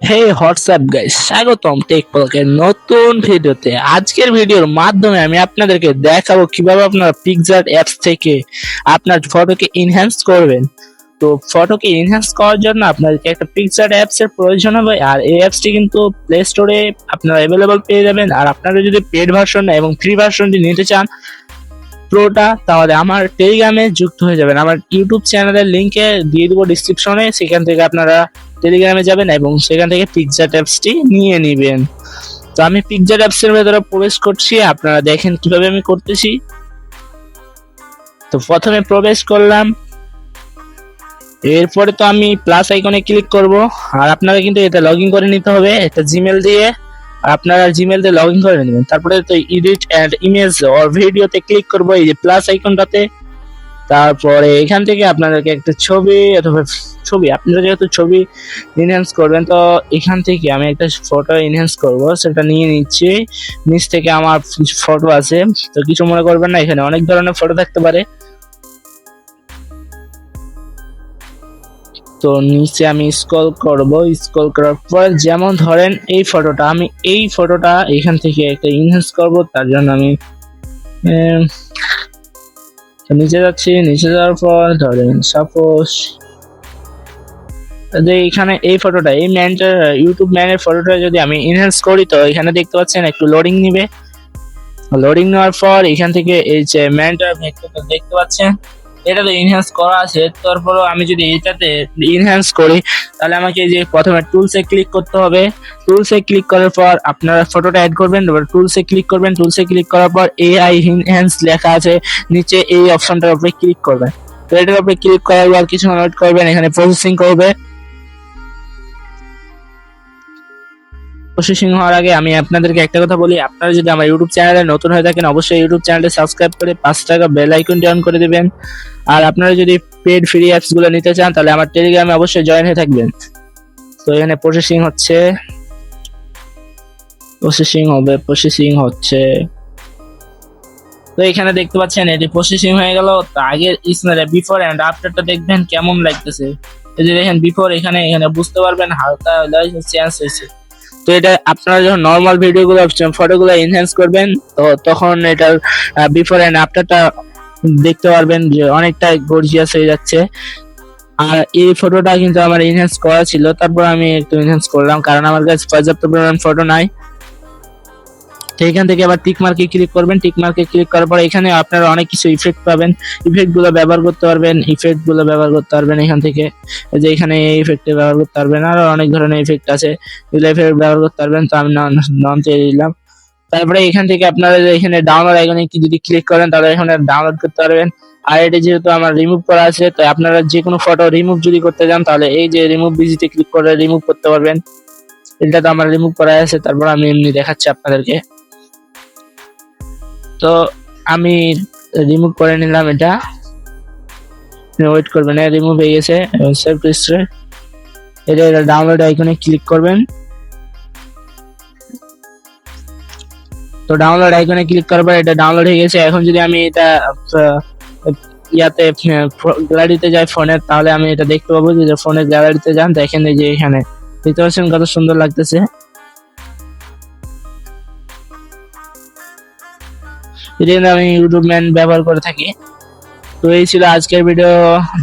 হে WhatsApp guys, স্বাগতম টেকপলকের নতুন ভিডিওতে। আজকের ভিডিওর মাধ্যমে আমি আপনাদেরকে দেখাবো কিভাবে আপনারা পিক্সআর্ট অ্যাপস থেকে আপনার ফটোকে এনহ্যান্স করবেন। তো ফটোকে এনহ্যান্স করার জন্য আপনাদেরকে একটা পিক্সআর্ট অ্যাপস এর প্রয়োজন হবে, আর এই অ্যাপসটি কিন্তু প্লে স্টোরে আপনারা অ্যাভেলেবল পেয়ে যাবেন। আর আপনারা যদি পেড ভার্সন এবং ফ্রি ভার্সনটি নিতে চান প্রোটা, তাহলে আমার টেলিগ্রামে যুক্ত হয়ে যাবেন। আমার ইউটিউব চ্যানেলের লিঙ্কে দিয়ে দেবো ডিসক্রিপশনে, সেখান থেকে আপনারা টেলিগ্রামে যাবেন এবং সেখান থেকে পিক্সআর্ট অ্যাপসটি নিয়ে নেবেন। তো আমি পিক্সআর্ট অ্যাপসের ভেতরে প্রবেশ করছি, আপনারা দেখেন কিভাবে আমি করতেছি। তো প্রথমে প্রবেশ করলাম, এরপরে তো আমি প্লাস আইকনে ক্লিক করব। আর আপনারা কিন্তু এটা লগ ইন করে নিতে হবে একটা জিমেল দিয়ে। আপনারা জিমেল দিয়ে লগ ইন করে নেবেন, তারপরে তো এডিট অ্যান্ড ইমেজ অর ভিডিওতে ক্লিক করবো, এই যে প্লাস আইকনটাতে। তারপরে এখান থেকে আপনাদেরকে একটা ছবি অথবা ছবি, আপনারা যেহেতু ছবি এনহ্যান্স করবেন, তো এখান থেকে আমি একটা ফটো এনহ্যান্স করব, সেটা নিয়ে নিচ্ছি। নিচ থেকে আমার ফটো আছে, তো কিছু মনে করবেন না, এখানে অনেক ধরনের ফটো থাকতে পারে। তো নিচে আমি স্ক্রল করব, স্ক্রল করার পর যেমন ধরেন এই ফটোটা, আমি এই ফটোটা এখান থেকে একটা এনহ্যান্স করব, তার জন্য আমি নিচে যাচ্ছি। নিচে যাওয়ার পর ধরেন সাপোজ এখানে এই ফটোটা, এই ম্যানটার ইউটিউব ম্যানের ফটোটা যদি আমি এনহ্যান্স করি, তো এখানে দেখতে পাচ্ছেন একটু লোডিং নিবে। লোডিং নেওয়ার পর এখান থেকে এই যে ম্যানটার ভেক্টরটা দেখতে পাচ্ছেন, এটা তো এনহ্যান্স করা আছে। তারপরেও আমি যদি এটাতে এনহ্যান্স করি, তাহলে আমাকে যে প্রথমে টুলসে ক্লিক করতে হবে। টুলসে ক্লিক করার পর আপনারা ফটোটা অ্যাড করবেন, টুলসে ক্লিক করবেন। টুলসে ক্লিক করার পর এআই এনহ্যান্স লেখা আছে নিচে, এই অপশনটার উপরে ক্লিক করবেন। তো এটার উপরে ক্লিক করার পর কিছু ওয়েট করবেন, এখানে প্রসেসিং করবে। প্রসেসিং হওয়ার আগে আমি আপনাদেরকে একটা কথা বলি, আপনারা যদি আমার ইউটিউব চ্যানেলে নতুন হয়ে থাকেন, অবশ্যই ইউটিউব চ্যানেলটি সাবস্ক্রাইব করে 5 টাকা বেল আইকনটি অন করে দিবেন। আর আপনারা যদি পেড ফ্রি অ্যাপস গুলো নিতে চান, তাহলে আমার টেলিগ্রামে অবশ্যই জয়েন হয়ে থাকবেন। তো এখানে প্রসেসিং হচ্ছে, প্রসেসিং হচ্ছে। তো এখানে দেখতে পাচ্ছেন এটি প্রসেসিং হয়ে গেল। তো আগের বিফোর এন্ড আফটারটা দেখবেন কেমন লাগতেছে। এই যে দেখেন বিফোর, এখানে বুঝতে পারবেন হালকা চেঞ্জ হয়েছে। তো এটা আপনারা যখন নর্মাল ভিডিওগুলো ফটোগুলো এনহ্যান্স করবেন, তো তখন এটার বিফোর এন্ড আফটারটা দেখতে পারবেন যে অনেকটা গর্জিয়াস হয়ে যাচ্ছে। আর এই ফটোটা কিন্তু আমার এনহ্যান্স করা ছিল, তারপর আমি একটু এনহ্যান্স করলাম, কারণ আমার কাছে পর্যাপ্ত পরিমাণ ফটো নাই। তো এখান থেকে আবার টিক মার্কে ক্লিক করবেন। টিক মার্কে ক্লিক করার পর এখানে আপনারা অনেক কিছু ইফেক্ট পাবেন, ইফেক্ট গুলো ব্যবহার করতে পারবেন। এখান থেকে যে এখানে এই ইফেক্ট ব্যবহার করতে পারবেন, আরো অনেক ধরনের ইফেক্ট আছে, এগুলো ইফেক্ট ব্যবহার করতে পারবেন। তো আমি নন দিয়ে দিলাম। তারপরে এখান থেকে আপনারা এখানে ডাউনলোড আইকনে যদি ক্লিক করেন, তাহলে এখানে ডাউনলোড করতে পারবেন। আর এটা যেহেতু আমার রিমুভ করা আছে, তো আপনারা যে কোনো ফটো রিমুভ যদি করতে চান, তাহলে এই যে রিমুভ বিজিতে ক্লিক করে রিমুভ করতে পারবেন। এটা তো আমার রিমুভ করা আছে, তারপর আমি এমনি দেখাচ্ছি আপনাদেরকে। তো আমি রিমুভ করে নিলাম, এটা ওয়েট করবেন, রিমুভ হয়ে গেছে। সেভ টু স্টোর, এটা ডাউনলোড আইকনে ক্লিক করবেন। তো ডাউনলোড আইকনে ক্লিক করার পর এটা ডাউনলোড হয়ে গেছে। এখন যদি আমি এটা ইয়াতে গ্যালারিতে যাই ফোনের, তাহলে আমি এটা দেখতে পাবো যে ফোনের গ্যালারিতে যান, দেখেন এই যে এখানে দেখতে পাচ্ছেন কত সুন্দর লাগতেছে। এটা আমি ইউটিউব ম্যান ব্যবহার করে থাকি। তো এই ছিল আজকের ভিডিও,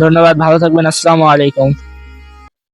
ধন্যবাদ, ভালো থাকবেন, আসসালামু আলাইকুম।